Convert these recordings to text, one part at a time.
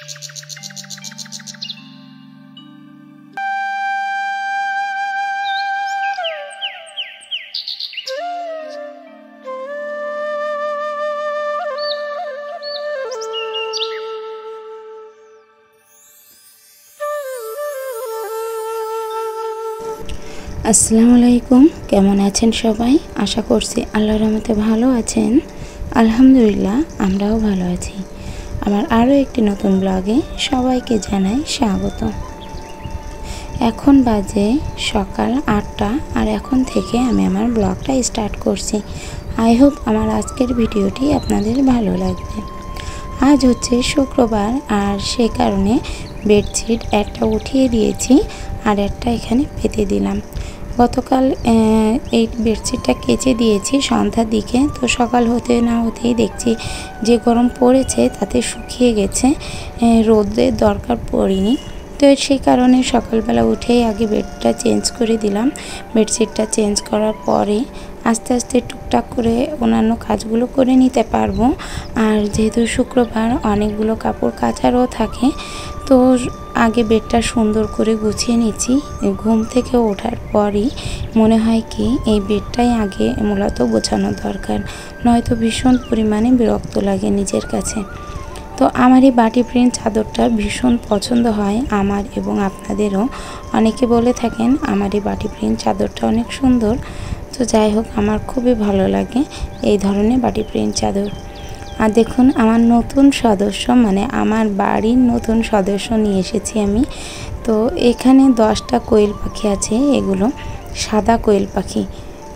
আসসালামু আলাইকুম, কেমন আছেন সবাই? আশা করছি আল্লাহর রহমতে ভালো আছেন। আলহামদুলিল্লাহ, আমরাও ভালো আছি। আমার আরও একটি নতুন ব্লগে সবাইকে জানাই স্বাগত। এখন বাজে সকাল 8টা আর এখন থেকে আমি আমার ব্লগটা স্টার্ট করছি। আই হোপ আমার আজকের ভিডিওটি আপনাদের ভালো লাগবে। আজ হচ্ছে শুক্রবার আর সে কারণে বেডশিট একটা উঠিয়ে দিয়েছি আর একটা এখানে পেতে দিলাম। গতকাল এই বেডশিটটা কেচে দিয়েছি সন্ধ্যার দিকে, তো সকাল হতে না হতেই দেখছি যে গরম পড়েছে তাতে শুকিয়ে গেছে, রোদের দরকার পড়েনি। তো সেই কারণে সকালবেলা উঠেই আগে বেডটা চেঞ্জ করে দিলাম। বেডশিটটা চেঞ্জ করার পরে আস্তে আস্তে টুকটাক করে অন্যান্য কাজগুলো করে নিতে পারবো। আর যেহেতু শুক্রবার অনেকগুলো কাপড় কাচারও থাকে, তো আগে বেডটা সুন্দর করে গুছিয়ে নিচ্ছি। ঘুম থেকে ওঠার পরই মনে হয় কি এই বেডটাই আগে মূলত গোছানো দরকার, নয়তো ভীষণ পরিমাণে বিরক্ত লাগে নিজের কাছে। তো আমার এই বাটি প্রিন্ট চাদরটা ভীষণ পছন্দ হয় আমার এবং আপনাদেরও। অনেকে বলে থাকেন আমার এই বাটি প্রিন্ট চাদরটা অনেক সুন্দর। তো যাই হোক, আমার খুবই ভালো লাগে এই ধরনের বাটি প্রিন্ট চাদর। আর দেখুন আমার নতুন সদস্য, মানে আমার বাড়ির নতুন সদস্য নিয়ে এসেছি আমি। তো এখানে 10টা কোয়েল পাখি আছে, এগুলো সাদা কোয়েল পাখি।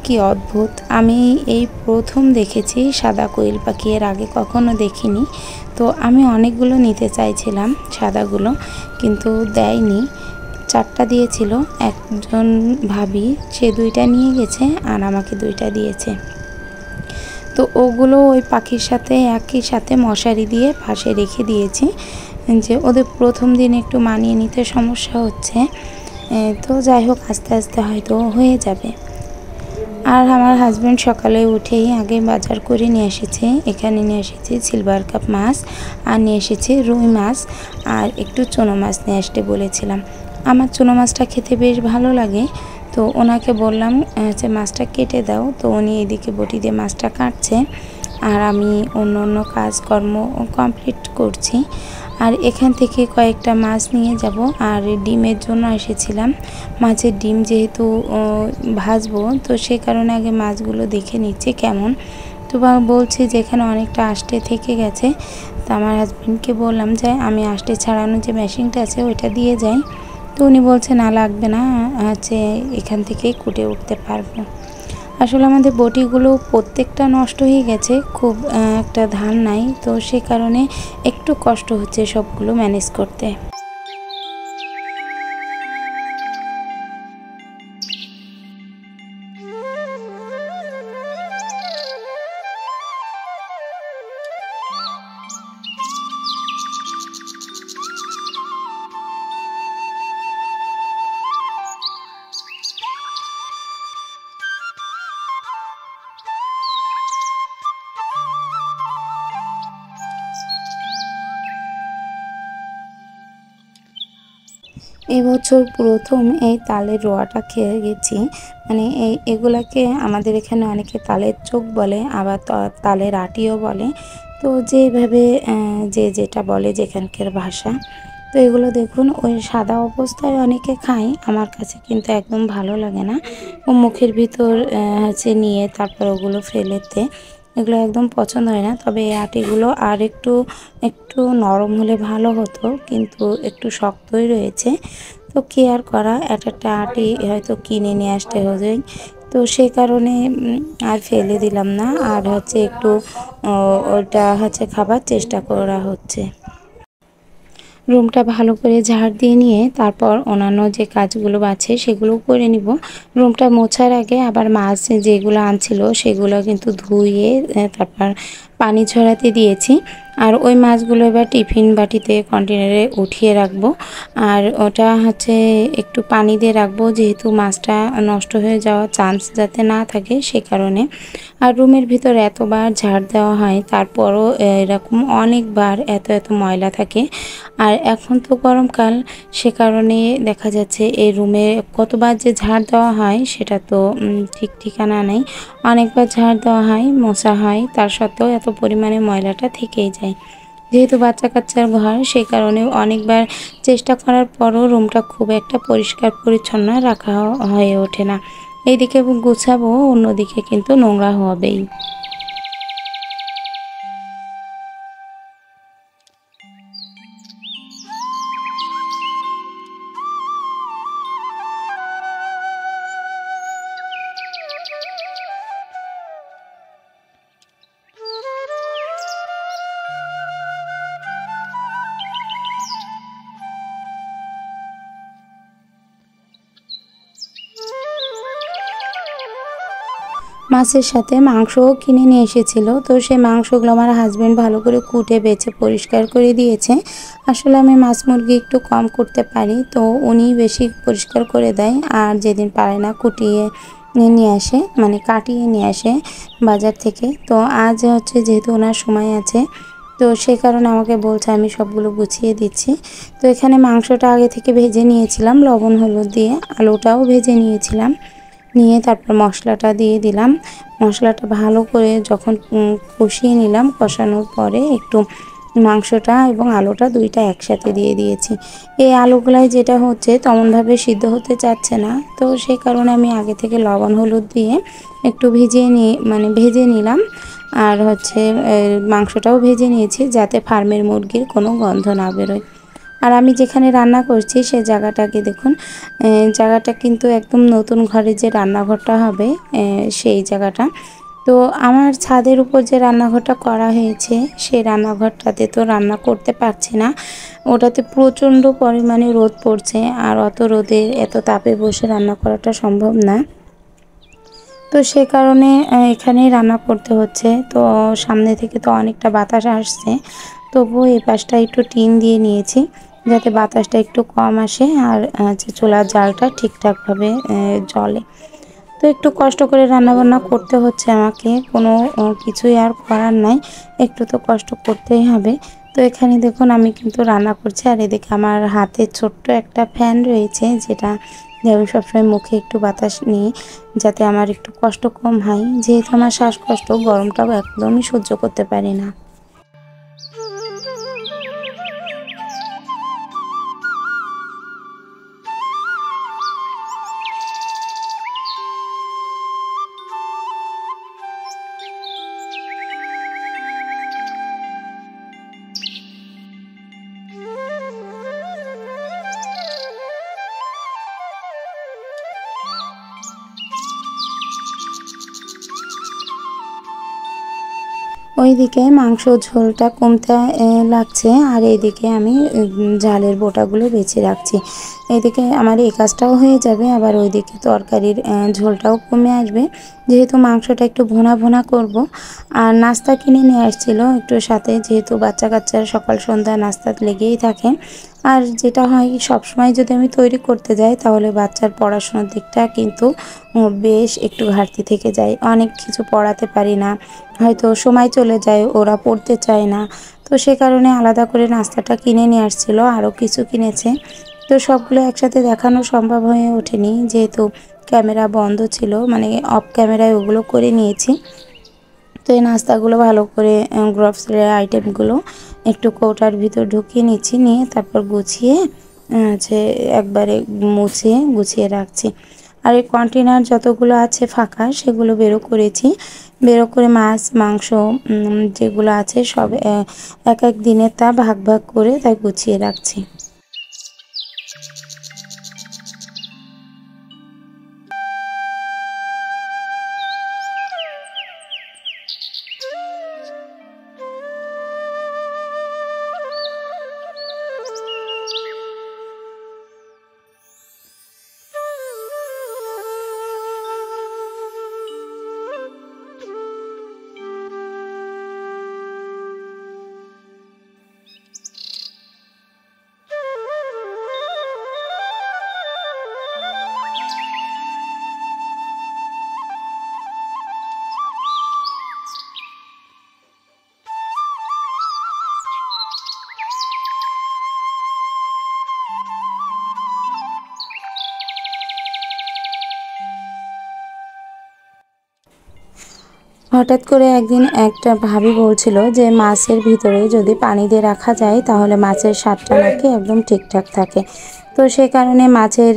কি অদ্ভুত, আমি এই প্রথম দেখেছি সাদা কোয়েল পাখি, এর আগে কখনো দেখিনি। তো আমি অনেকগুলো নিতে চাইছিলাম সাদাগুলো, কিন্তু দেয়নি। 4টা দিয়েছিল, একজন ভাবি সে 2টা নিয়ে গেছে আর আমাকে 2টা দিয়েছে। তো ওগুলো ওই পাখির সাথে একই সাথে মশারি দিয়ে পাশে রেখে দিয়েছি, যে ওদের প্রথম দিন একটু মানিয়ে নিতে সমস্যা হচ্ছে। তো যাই হোক, আস্তে আস্তে হয়তো হয়ে যাবে। আর আমার হাজব্যান্ড সকালে উঠেই আগে বাজার করে নিয়ে এসেছে। এখানে নিয়ে এসেছি সিলভার কাপ মাছ আর নিয়ে এসেছি রুই মাছ আর একটু চুনো মাছ নিয়ে আসতে বলেছিলাম। আমার চুনো মাছটা খেতে বেশ ভালো লাগে, তো ওনাকে বললাম যে মাছটা কেটে দাও। তো উনি এদিকে বটি দিয়ে মাছটা কাটছে আর আমি অন্য কাজকর্ম কমপ্লিট করছি। আর এখান থেকে কয়েকটা মাছ নিয়ে যাব। আর ডিমের জন্য এসেছিলাম, মাছের ডিম যেহেতু ভাজবো, তো সে কারণে আগে মাছগুলো দেখে নিচ্ছি কেমন। তো বলছি যে এখানে অনেকটা আষ্টে থেকে গেছে। তো আমার হাজব্যান্ডকে বললাম যে আমি আষ্টে ছাড়ানোর যে মেশিনটা আছে ওইটা দিয়ে যাই। তো উনি বলছে না, লাগবে না, হচ্ছে এখান থেকেই কুটে উঠতে পারবো। আসলে আমাদের বটিগুলো প্রত্যেকটা নষ্ট হয়ে গেছে, খুব একটা ধার নাই, তো সে কারণে একটু কষ্ট হচ্ছে সবগুলো ম্যানেজ করতে। এবছর প্রথম এই তালের রোয়াটা খেয়ে গেছি। মানে এগুলাকে আমাদের এখানে অনেকে তালের চোখ বলে, আবার তালের আটিও বলে। তো যেভাবে যে যেটা বলে যেখানকার ভাষা। তো এগুলো দেখুন ওই সাদা অবস্থায় অনেকে খায়, আমার কাছে কিন্তু একদম ভালো লাগে না। ও মুখের ভিতর হচ্ছে নিয়ে তারপর ওগুলো ফেলেতে এগুলো একদম পছন্দ হয় না। তবে এই আটিগুলো আর একটু নরম হলে ভালো হতো, কিন্তু একটু শক্তই রয়েছে। তো কি আর করা, একটা আটি হয়তো কিনে নিয়ে আসতে হবে। তো সে কারণে আর ফেলে দিলাম না, আর হচ্ছে একটু ওটা হচ্ছে খাবার চেষ্টা করা হচ্ছে। রুমটা ভালো করে ঝাড় দিয়ে নিয়ে তারপর অন্যান্য যে কাজগুলো আছে সেগুলো করে নিব। রুমটা মোছার আগে আবার মাছ যেগুলো আনছিল সেগুলো কিন্তু ধুয়ে তারপর পানি ঝরাতে দিয়েছি। আর ওই মাছগুলো এবার টিফিন বাটিতে কন্টেনারে উঠিয়ে রাখবো। আর ওটা হচ্ছে একটু পানি দিয়ে রাখবো, যেহেতু মাছটা নষ্ট হয়ে যাওয়ার চান্স যাতে না থাকে সে কারণে। আর রুমের ভিতর এতবার ঝাড় দেওয়া হয়, তারপরও এরকম অনেকবার এত এত ময়লা থাকে। আর এখন তো গরমকাল, সে কারণে দেখা যাচ্ছে এই রুমে কতবার যে ঝাড় দেওয়া হয় সেটা তো ঠিক ঠিকানা নেই। অনেকবার ঝাড় দেওয়া হয়, মোছা হয়, তার সত্ত্বেও এত পরিমাণে ময়লাটা থেকেই যায়। যেহেতু বাচ্চা কাচ্চার ঘর, সেই কারণে অনেকবার চেষ্টা করার পরও রুমটা খুব একটা পরিষ্কার পরিচ্ছন্ন রাখা হয়ে ওঠে না। এইদিকে গুছাবো, অন্যদিকে কিন্তু নোংরা হবেই। মাছের সাথে মাংসও কিনে নিয়ে এসেছিল, তো সেই মাংসগুলো আমার হাজব্যান্ড ভালো করে কুটে বেছে পরিষ্কার করে দিয়েছে। আসলে আমি মাছ মুরগি একটু কম করতে পারি, তো উনি বেশি পরিষ্কার করে দেয়। আর যেদিন পারে না কুটিয়ে নিয়ে আসে, মানে কাটিয়ে নিয়ে আসে বাজার থেকে। তো আজ হচ্ছে যেহেতু ওনার সময় আছে, তো সে কারণে আমাকে বলছে আমি সবগুলো গুছিয়ে দিচ্ছি। তো এখানে মাংসটা আগে থেকে ভেজে নিয়েছিলাম লবণ হলুদ দিয়ে, আলুটাও ভেজে নিয়েছিলাম। নিয়ে তারপর মশলাটা দিয়ে দিলাম। মশলাটা ভালো করে যখন কষিয়ে নিলাম, কষানোর পরে একটু মাংসটা এবং আলুটা দুইটা একসাথে দিয়ে দিয়েছি। এই আলুগুলাই যেটা হচ্ছে তেমনভাবে সিদ্ধ হতে চাচ্ছে না, তো সেই কারণে আমি আগে থেকে লবণ হলুদ দিয়ে একটু ভেজে নিলাম। আর হচ্ছে মাংসটাও ভেজে নিয়েছি যাতে ফার্মের মুরগির কোনো গন্ধ না বেরোয়। আর আমি যেখানে রান্না করছি সে জায়গাটাকে দেখুন, জায়গাটা কিন্তু একদম নতুন ঘরে যে রান্নাঘরটা হবে সেই জায়গাটা। তো আমার ছাদের উপর যে রান্নাঘরটা করা হয়েছে সেই রান্নাঘরটাতে তো রান্না করতে পারছি না, ওটাতে প্রচণ্ড পরিমাণে রোদ পড়ছে, আর অত রোদে এত তাপে বসে রান্না করাটা সম্ভব না। তো সে কারণে এখানেই রান্না করতে হচ্ছে। তো সামনে থেকে তো অনেকটা বাতাস আসছে, তবুও এই পাশটা একটু টিন দিয়ে নিয়েছি যাতে বাতাসটা একটু কম আসে আর যে চুলার জালটা ঠিকঠাকভাবে জ্বলে। তো একটু কষ্ট করে রান্নাবান্না করতে হচ্ছে আমাকে, কোনো কিছুই আর করার নাই, একটু তো কষ্ট করতেই হবে। তো এখানে দেখুন আমি কিন্তু রান্না করছি, আর এদিকে আমার হাতে ছোট্ট একটা ফ্যান রয়েছে যেটা দিয়ে আমি সবসময় মুখে একটু বাতাস নিই যাতে আমার একটু কষ্ট কম হয়, যেহেতু আমার শ্বাসকষ্ট, গরমটাও একদমই সহ্য করতে পারি না। ওইদিকে মাংস ঝোলটা কমতে লাগছে, আর এইদিকে আমি ঝালের বোঁটাগুলো বেছে রাখছি। এদিকে আমার এই কাজটাও হয়ে যাবে, আবার ওইদিকে তরকারির ঝোলটাও কমে আসবে, যেহেতু মাংসটা একটু ভুনা ভুনা করব। আর নাস্তা কিনে নিয়ে আসছিল একটু সাথে, যেহেতু বাচ্চা কাচ্চার সকাল সন্ধ্যা নাস্তা লেগেই থাকে। আর যেটা হয় সবসময় যদি আমি তৈরি করতে যাই তাহলে বাচ্চার পড়াশোনার দিকটা কিন্তু বেশ একটু ঘাটতি থেকে যায়, অনেক কিছু পড়াতে পারি না, হয়তো সময় চলে যায়, ওরা পড়তে চায় না। তো সে কারণে আলাদা করে নাস্তাটা কিনে নিয়ে আসছিল, আরও কিছু কিনেছে। তো সবগুলো একসাথে দেখানো সম্ভব হয়ে ওঠেনি, যেহেতু ক্যামেরা বন্ধ ছিল, মানে অফ ক্যামেরায় ওগুলো করে নিয়েছি। তো এই নাস্তাগুলো ভালো করে গ্রোসারি আইটেমগুলো একটু কৌটার ভিতর ঢুকিয়ে নিচ্ছি, নিয়ে তারপর গুছিয়ে হচ্ছে একবারে গুছিয়ে রাখছি। আর এই কন্টেনার যতগুলো আছে ফাঁকা সেগুলো বেরো করেছি, বেরো করে মাছ মাংস যেগুলো আছে সব এক এক দিনে তা ভাগ ভাগ করে তাই গুছিয়ে রাখছি। হঠাৎ করে একদিন একটা ভাবি বলছিল যে মাছের ভিতরে যদি পানি দিয়ে রাখা যায় তাহলে মাছের স্বাদটা নাকি একদম ঠিকঠাক থাকে। তো সে কারণে মাছের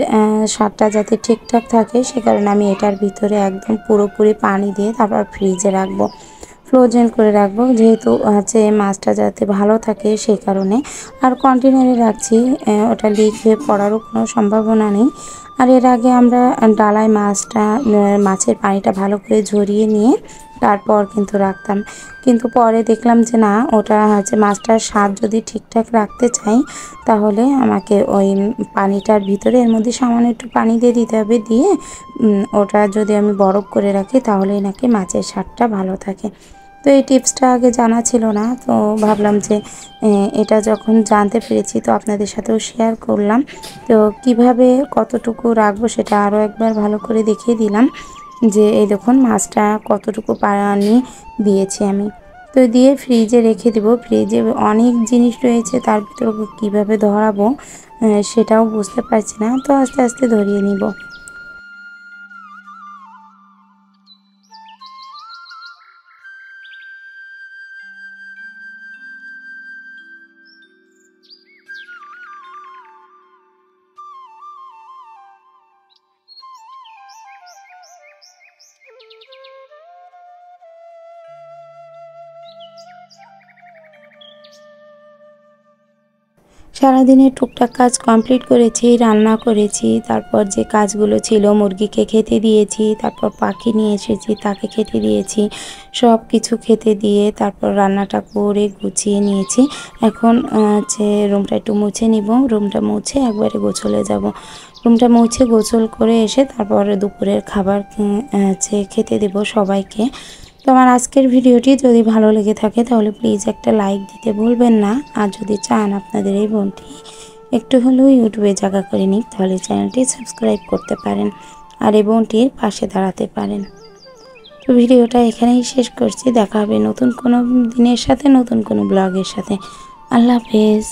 স্বাদটা যাতে ঠিকঠাক থাকে সে কারণে আমি এটার ভিতরে একদম পুরোপুরি পানি দিয়ে তারপর ফ্রিজে রাখবো, ফ্রোজেন করে রাখবো, যেহেতু হচ্ছে মাছটা যাতে ভালো থাকে সেই কারণে। আর কন্টেনারে রাখছি, ওটা লিক হয়ে পড়ারও কোনো সম্ভাবনা নেই। আর এর আগে আমরা ডালায় মাছের পানিটা ভালো করে ঝরিয়ে নিয়ে তারপর কিন্তু রাখতাম, কিন্তু পরে দেখলাম যে না, ওটা হচ্ছে মাছটার স্বাদ যদি ঠিকঠাক রাখতে চাই তাহলে আমাকে ওই পানিটার ভিতরে এর মধ্যে সামান্য একটু পানি দিয়ে দিতে হবে, দিয়ে ওটা যদি আমি বরফ করে রাখি তাহলেই নাকি মাছের স্বাদটা ভালো থাকে। তো এই টিপসটা আগে জানা ছিল না, তো ভাবলাম যে এটা যখন জানতে পেরেছি তো আপনাদের সাথেও শেয়ার করলাম। তো কিভাবে কতটুকু রাখবো সেটা আরও একবার ভালো করে দেখিয়ে দিলাম, যে এই দেখুন মাছটা কতটুকু পানি দিয়েছি আমি। তো দিয়ে ফ্রিজে রেখে দেবো। ফ্রিজে অনেক জিনিস রয়েছে, তার ভিতরে কীভাবে ধরাবো সেটাও বুঝতে পারছি না, তো আস্তে আস্তে ধরিয়ে নিব। সারাদিনের টুকটাক কাজ কমপ্লিট করেছি, রান্না করেছি, তারপর যে কাজগুলো ছিল মুরগিকে খেতে দিয়েছি, তারপর পাখি নিয়ে এসেছি তাকে খেতে দিয়েছি, সব কিছু খেতে দিয়ে তারপর রান্নাটা করে গুছিয়ে নিয়েছি। এখন হচ্ছে রুমটা একটু মুছে নিব, রুমটা মুছে একবারে গোছলে যাব। রুমটা মুছে গোছল করে এসে তারপরে দুপুরের খাবার হচ্ছে খেতে দেব সবাইকে। তো আমার আজকের ভিডিওটি যদি ভালো লেগে থাকে তাহলে প্লিজ একটা লাইক দিতে ভুলবেন না। আর যদি চান আপনাদের এই বোনটি একটু হলেও ইউটিউবে জায়গা করে নিক তাহলে চ্যানেলটি সাবস্ক্রাইব করতে পারেন আর এই বোনটির পাশে দাঁড়াতে পারেন। তো ভিডিওটা এখানেই শেষ করছি, দেখা হবে নতুন কোনো দিনের সাথে, নতুন কোনো ব্লগের সাথে। আল্লাহ হাফেজ।